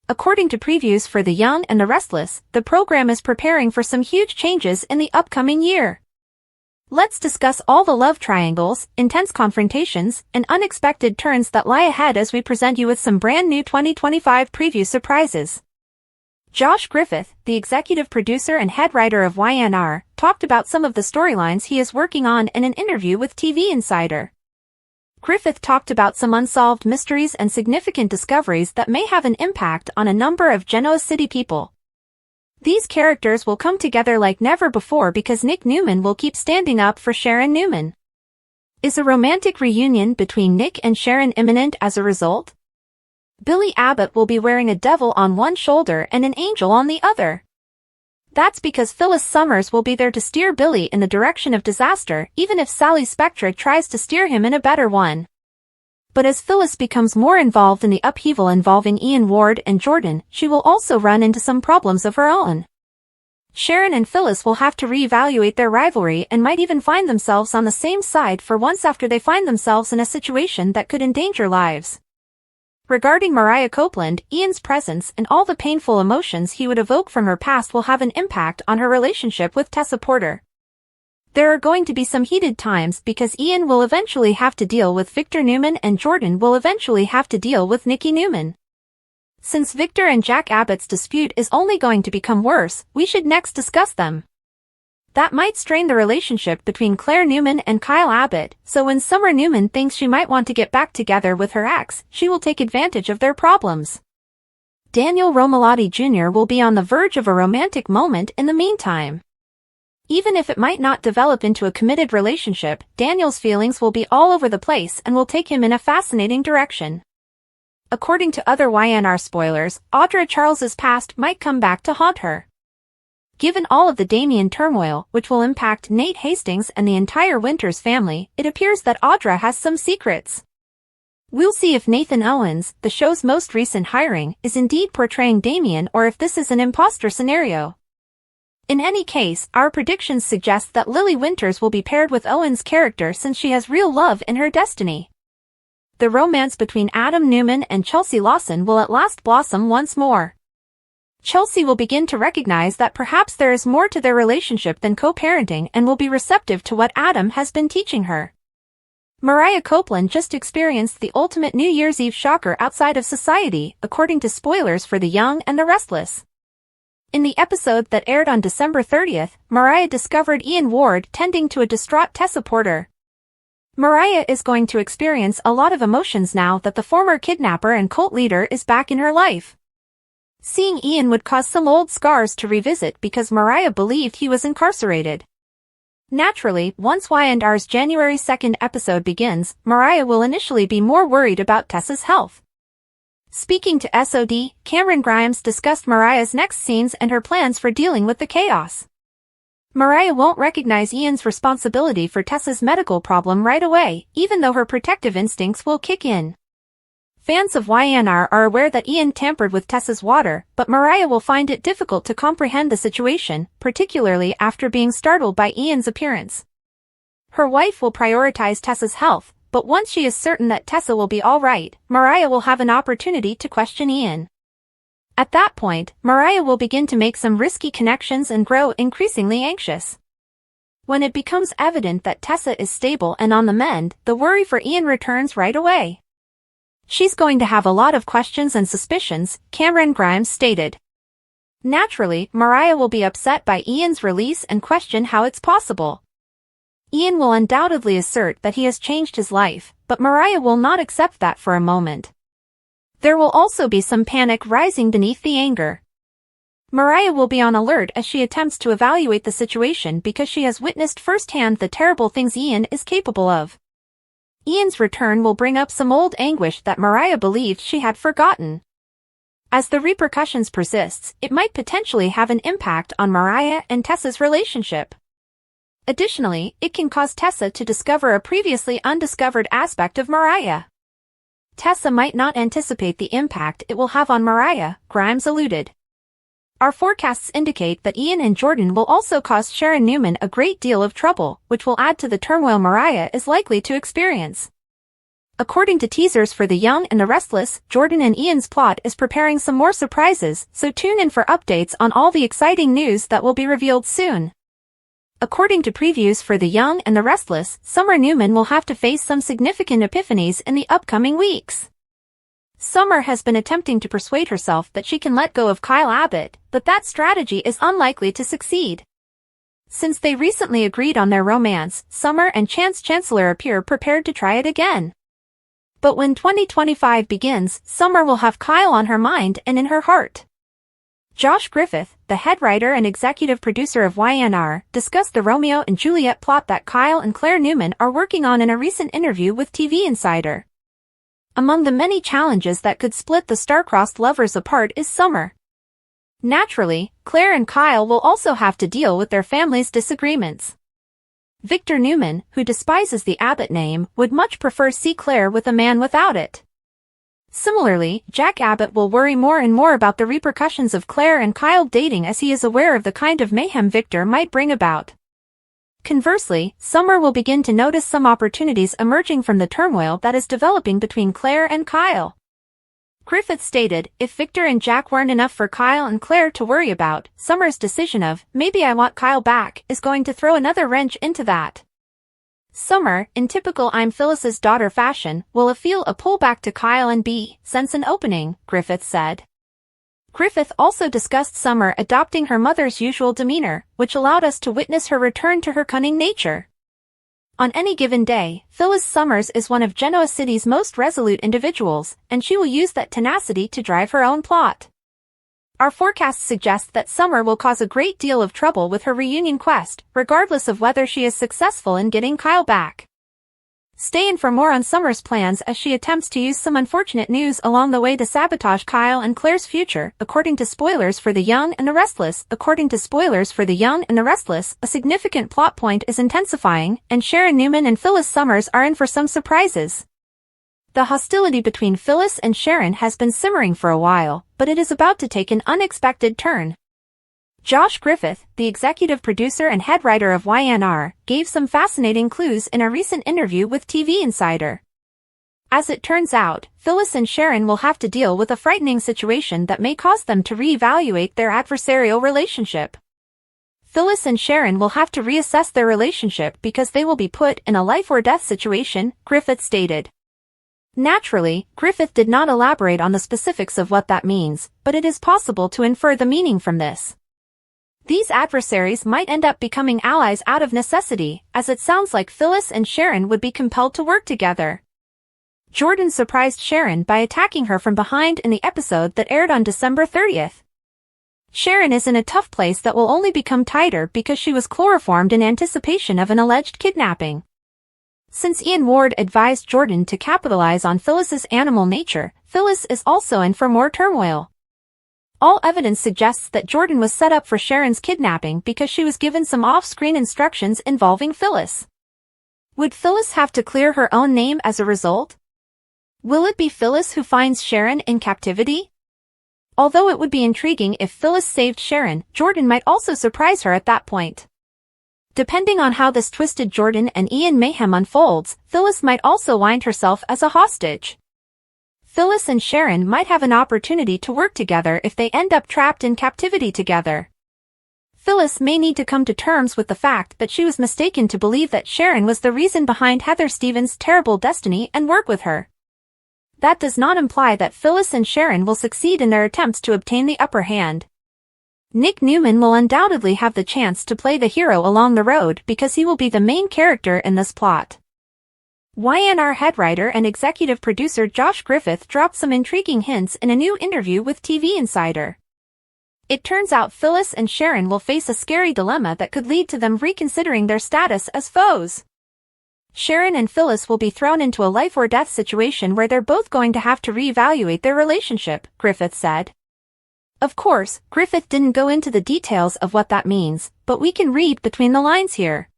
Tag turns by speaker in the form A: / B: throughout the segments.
A: According to previews for The Young and the Restless, the program is preparing for some huge changes in the upcoming year. Let's discuss all the love triangles, intense confrontations, and unexpected turns that lie ahead as we present you with some brand new 2025 preview surprises. Josh Griffith, the executive producer and head writer of YNR, talked about some of the storylines he is working on in an interview with TV Insider. Griffith talked about some unsolved mysteries and significant discoveries that may have an impact on a number of Genoa City people. These characters will come together like never before because Nick Newman will keep standing up for Sharon Newman. Is a romantic reunion between Nick and Sharon imminent as a result? Billy Abbott will be wearing a devil on one shoulder and an angel on the other. That's because Phyllis Summers will be there to steer Billy in the direction of disaster, even if Sally Spectra tries to steer him in a better one. But as Phyllis becomes more involved in the upheaval involving Ian Ward and Jordan, she will also run into some problems of her own. Sharon and Phyllis will have to reevaluate their rivalry and might even find themselves on the same side for once after they find themselves in a situation that could endanger lives. Regarding Mariah Copeland, Ian's presence and all the painful emotions he would evoke from her past will have an impact on her relationship with Tessa Porter. There are going to be some heated times because Ian will eventually have to deal with Victor Newman and Jordan will eventually have to deal with Nikki Newman. Since Victor and Jack Abbott's dispute is only going to become worse, we should next discuss them. That might strain the relationship between Claire Newman and Kyle Abbott, so when Summer Newman thinks she might want to get back together with her ex, she will take advantage of their problems. Daniel Romalotti Jr. will be on the verge of a romantic moment in the meantime. Even if it might not develop into a committed relationship, Daniel's feelings will be all over the place and will take him in a fascinating direction. According to other YNR spoilers, Audra Charles's past might come back to haunt her. Given all of the Damien turmoil, which will impact Nate Hastings and the entire Winters family, it appears that Audra has some secrets. We'll see if Nathan Owens, the show's most recent hiring, is indeed portraying Damien or if this is an imposter scenario. In any case, our predictions suggest that Lily Winters will be paired with Owens' character since she has real love in her destiny. The romance between Adam Newman and Chelsea Lawson will at last blossom once more. Chelsea will begin to recognize that perhaps there is more to their relationship than co-parenting and will be receptive to what Adam has been teaching her. Mariah Copeland just experienced the ultimate New Year's Eve shocker outside of society, according to spoilers for The Young and the Restless. In the episode that aired on December 30th, Mariah discovered Ian Ward tending to a distraught Tessa Porter. Mariah is going to experience a lot of emotions now that the former kidnapper and cult leader is back in her life. Seeing Ian would cause some old scars to revisit because Mariah believed he was incarcerated. Naturally, once YNR's January 2nd episode begins, Mariah will initially be more worried about Tessa's health. Speaking to SOD, Cameron Grimes discussed Mariah's next scenes and her plans for dealing with the chaos. Mariah won't recognize Ian's responsibility for Tessa's medical problem right away, even though her protective instincts will kick in. Fans of YNR are aware that Ian tampered with Tessa's water, but Mariah will find it difficult to comprehend the situation, particularly after being startled by Ian's appearance. Her wife will prioritize Tessa's health, but once she is certain that Tessa will be all right, Mariah will have an opportunity to question Ian. At that point, Mariah will begin to make some risky connections and grow increasingly anxious. When it becomes evident that Tessa is stable and on the mend, the worry for Ian returns right away. She's going to have a lot of questions and suspicions, Cameron Grimes stated. Naturally, Mariah will be upset by Ian's release and question how it's possible. Ian will undoubtedly assert that he has changed his life, but Mariah will not accept that for a moment. There will also be some panic rising beneath the anger. Mariah will be on alert as she attempts to evaluate the situation because she has witnessed firsthand the terrible things Ian is capable of. Ian's return will bring up some old anguish that Mariah believed she had forgotten. As the repercussions persists, it might potentially have an impact on Mariah and Tessa's relationship. Additionally, it can cause Tessa to discover a previously undiscovered aspect of Mariah. Tessa might not anticipate the impact it will have on Mariah, Grimes alluded. Our forecasts indicate that Ian and Jordan will also cause Sharon Newman a great deal of trouble, which will add to the turmoil Mariah is likely to experience. According to teasers for The Young and the Restless, Jordan and Ian's plot is preparing some more surprises, so tune in for updates on all the exciting news that will be revealed soon. According to previews for The Young and the Restless, Summer Newman will have to face some significant epiphanies in the upcoming weeks. Summer has been attempting to persuade herself that she can let go of Kyle Abbott, but that strategy is unlikely to succeed. Since they recently agreed on their romance, Summer and Chance Chancellor appear prepared to try it again. But when 2025 begins, Summer will have Kyle on her mind and in her heart. Josh Griffith, the head writer and executive producer of YNR, discussed the Romeo and Juliet plot that Kyle and Claire Newman are working on in a recent interview with TV Insider. Among the many challenges that could split the star-crossed lovers apart is Summer. Naturally, Claire and Kyle will also have to deal with their family's disagreements. Victor Newman, who despises the Abbott name, would much prefer see Claire with a man without it. Similarly, Jack Abbott will worry more and more about the repercussions of Claire and Kyle dating as he is aware of the kind of mayhem Victor might bring about. Conversely, Summer will begin to notice some opportunities emerging from the turmoil that is developing between Claire and Kyle. Griffith stated, if Victor and Jack weren't enough for Kyle and Claire to worry about, Summer's decision of, maybe I want Kyle back, is going to throw another wrench into that. Summer, in typical I'm Phyllis's daughter fashion, will feel a pull back to Kyle and sense an opening, Griffith said. Griffith also discussed Summer adopting her mother's usual demeanor, which allowed us to witness her return to her cunning nature. On any given day, Phyllis Summers is one of Genoa City's most resolute individuals, and she will use that tenacity to drive her own plot. Our forecasts suggest that Summer will cause a great deal of trouble with her reunion quest, regardless of whether she is successful in getting Kyle back. Stay in for more on Summer's plans as she attempts to use some unfortunate news along the way to sabotage Kyle and Claire's future, according to spoilers for The Young and the Restless. According to spoilers for The Young and the Restless, a significant plot point is intensifying, and Sharon Newman and Phyllis Summers are in for some surprises. The hostility between Phyllis and Sharon has been simmering for a while, but it is about to take an unexpected turn. Josh Griffith, the executive producer and head writer of YNR, gave some fascinating clues in a recent interview with TV Insider. As it turns out, Phyllis and Sharon will have to deal with a frightening situation that may cause them to reevaluate their adversarial relationship. Phyllis and Sharon will have to reassess their relationship because they will be put in a life-or-death situation, Griffith stated. Naturally, Griffith did not elaborate on the specifics of what that means, but it is possible to infer the meaning from this. These adversaries might end up becoming allies out of necessity, as it sounds like Phyllis and Sharon would be compelled to work together. Jordan surprised Sharon by attacking her from behind in the episode that aired on December 30th. Sharon is in a tough place that will only become tighter because she was chloroformed in anticipation of an alleged kidnapping. Since Ian Ward advised Jordan to capitalize on Phyllis's animal nature, Phyllis is also in for more turmoil. All evidence suggests that Jordan was set up for Sharon's kidnapping because she was given some off-screen instructions involving Phyllis. Would Phyllis have to clear her own name as a result? Will it be Phyllis who finds Sharon in captivity? Although it would be intriguing if Phyllis saved Sharon, Jordan might also surprise her at that point. Depending on how this twisted Jordan and Ian mayhem unfolds, Phyllis might also wind herself as a hostage. Phyllis and Sharon might have an opportunity to work together if they end up trapped in captivity together. Phyllis may need to come to terms with the fact that she was mistaken to believe that Sharon was the reason behind Heather Stevens' terrible destiny and work with her. That does not imply that Phyllis and Sharon will succeed in their attempts to obtain the upper hand. Nick Newman will undoubtedly have the chance to play the hero along the road because he will be the main character in this plot. YNR head writer and executive producer Josh Griffith dropped some intriguing hints in a new interview with TV Insider. It turns out Phyllis and Sharon will face a scary dilemma that could lead to them reconsidering their status as foes. Sharon and Phyllis will be thrown into a life-or-death situation where they're both going to have to reevaluate their relationship, Griffith said. Of course, Griffith didn't go into the details of what that means, but we can read between the lines here.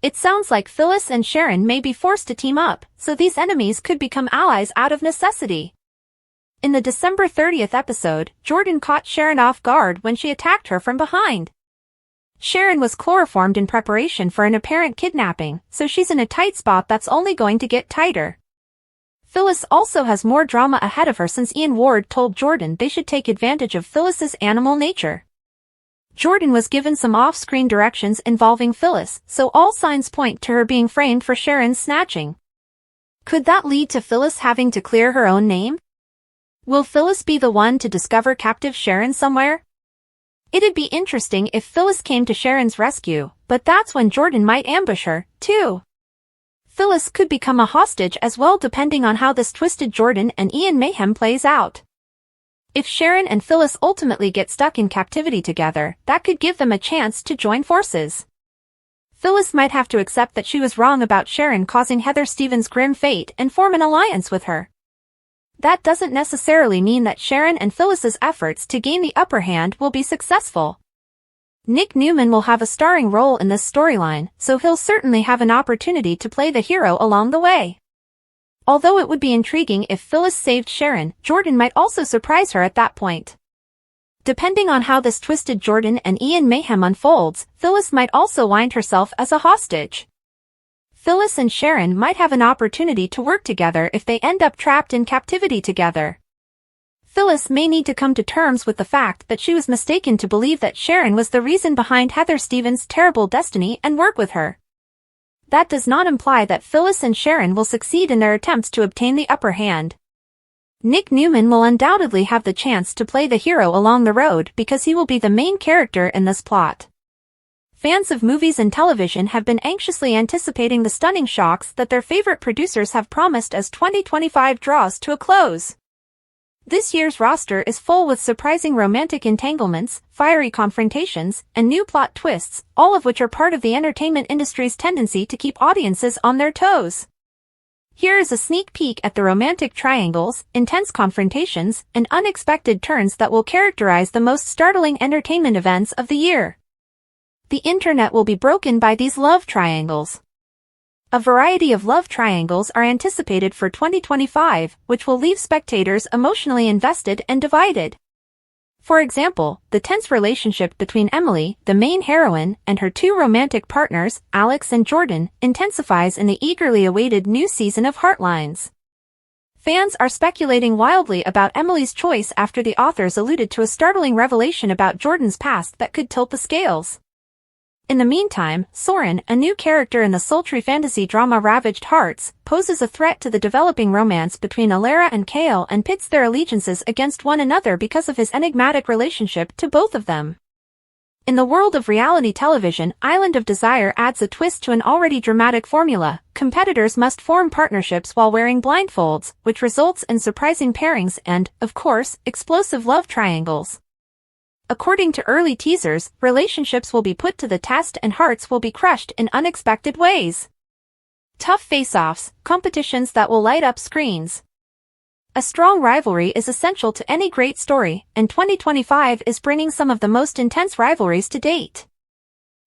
A: It sounds like Phyllis and Sharon may be forced to team up, so these enemies could become allies out of necessity. In the December 30th episode, Jordan caught Sharon off guard when she attacked her from behind. Sharon was chloroformed in preparation for an apparent kidnapping, so she's in a tight spot that's only going to get tighter. Phyllis also has more drama ahead of her since Ian Ward told Jordan they should take advantage of Phyllis's animal nature. Jordan was given some off-screen directions involving Phyllis, so all signs point to her being framed for Sharon's snatching. Could that lead to Phyllis having to clear her own name? Will Phyllis be the one to discover captive Sharon somewhere? It'd be interesting if Phyllis came to Sharon's rescue, but that's when Jordan might ambush her, too. Phyllis could become a hostage as well depending on how this twisted Jordan and Ian mayhem plays out. If Sharon and Phyllis ultimately get stuck in captivity together, that could give them a chance to join forces. Phyllis might have to accept that she was wrong about Sharon causing Heather Stevens' grim fate and form an alliance with her. That doesn't necessarily mean that Sharon and Phyllis's efforts to gain the upper hand will be successful. Nick Newman will have a starring role in this storyline, so he'll certainly have an opportunity to play the hero along the way. Although it would be intriguing if Phyllis saved Sharon, Jordan might also surprise her at that point. Depending on how this twisted Jordan and Ian mayhem unfolds, Phyllis might also wind herself as a hostage. Phyllis and Sharon might have an opportunity to work together if they end up trapped in captivity together. Phyllis may need to come to terms with the fact that she was mistaken to believe that Sharon was the reason behind Heather Stevens' terrible destiny and work with her. That does not imply that Phyllis and Sharon will succeed in their attempts to obtain the upper hand. Nick Newman will undoubtedly have the chance to play the hero along the road because he will be the main character in this plot. Fans of movies and television have been anxiously anticipating the stunning shocks that their favorite producers have promised as 2025 draws to a close. This year's roster is full with surprising romantic entanglements, fiery confrontations, and new plot twists, all of which are part of the entertainment industry's tendency to keep audiences on their toes. Here is a sneak peek at the romantic triangles, intense confrontations, and unexpected turns that will characterize the most startling entertainment events of the year. The internet will be broken by these love triangles. A variety of love triangles are anticipated for 2025, which will leave spectators emotionally invested and divided. For example, the tense relationship between Emily, the main heroine, and her two romantic partners, Alex and Jordan, intensifies in the eagerly awaited new season of Heartlines. Fans are speculating wildly about Emily's choice after the authors alluded to a startling revelation about Jordan's past that could tilt the scales. In the meantime, Soren, a new character in the sultry fantasy drama Ravaged Hearts, poses a threat to the developing romance between Alara and Kale and pits their allegiances against one another because of his enigmatic relationship to both of them. In the world of reality television, Island of Desire adds a twist to an already dramatic formula. Competitors must form partnerships while wearing blindfolds, which results in surprising pairings and, of course, explosive love triangles. According to early teasers, relationships will be put to the test and hearts will be crushed in unexpected ways. Tough face-offs, competitions that will light up screens. A strong rivalry is essential to any great story, and 2025 is bringing some of the most intense rivalries to date.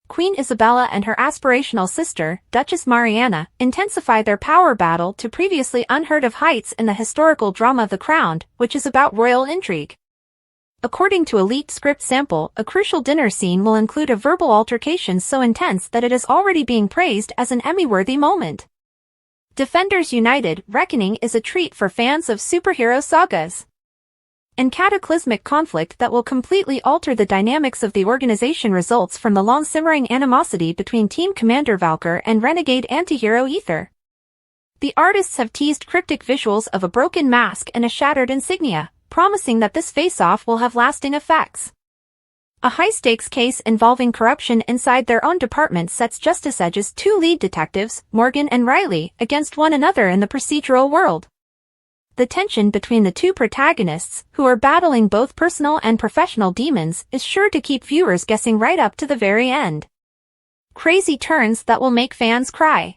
A: Queen Isabella and her aspirational sister, Duchess Mariana, intensify their power battle to previously unheard-of heights in the historical drama The Crown, which is about royal intrigue. According to a leaked script sample, a crucial dinner scene will include a verbal altercation so intense that it is already being praised as an Emmy-worthy moment. Defenders United: Reckoning is a treat for fans of superhero sagas. And cataclysmic conflict that will completely alter the dynamics of the organization results from the long-simmering animosity between Team Commander Valkyr and renegade antihero Aether. The artists have teased cryptic visuals of a broken mask and a shattered insignia, promising that this face-off will have lasting effects. A high-stakes case involving corruption inside their own department sets Justice Edge's two lead detectives, Morgan and Riley, against one another in the procedural world. The tension between the two protagonists, who are battling both personal and professional demons, is sure to keep viewers guessing right up to the very end. Crazy turns that will make fans cry.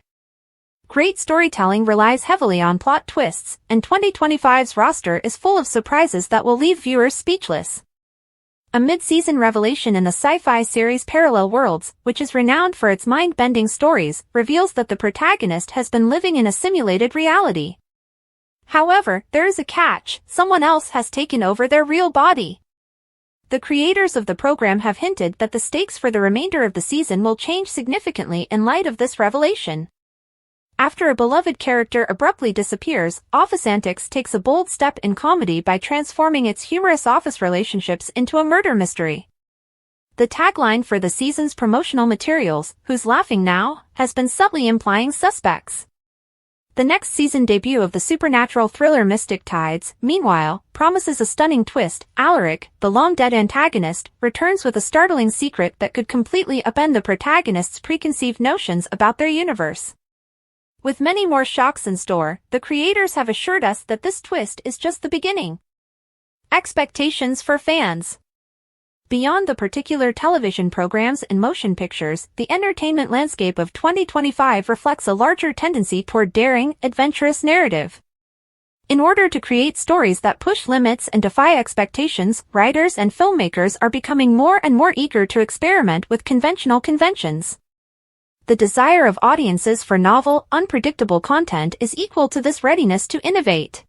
A: Great storytelling relies heavily on plot twists, and 2025's roster is full of surprises that will leave viewers speechless. A mid-season revelation in the sci-fi series Parallel Worlds, which is renowned for its mind-bending stories, reveals that the protagonist has been living in a simulated reality. However, there is a catch: someone else has taken over their real body. The creators of the program have hinted that the stakes for the remainder of the season will change significantly in light of this revelation. After a beloved character abruptly disappears, Office Antics takes a bold step in comedy by transforming its humorous office relationships into a murder mystery. The tagline for the season's promotional materials, "Who's laughing now?" has been subtly implying suspects. The next season debut of the supernatural thriller Mystic Tides, meanwhile, promises a stunning twist. Alaric, the long-dead antagonist, returns with a startling secret that could completely upend the protagonist's preconceived notions about their universe. With many more shocks in store, the creators have assured us that this twist is just the beginning. Expectations for fans. Beyond the particular television programs and motion pictures, the entertainment landscape of 2025 reflects a larger tendency toward daring, adventurous narrative. In order to create stories that push limits and defy expectations, writers and filmmakers are becoming more and more eager to experiment with conventional conventions. The desire of audiences for novel, unpredictable content is equal to this readiness to innovate.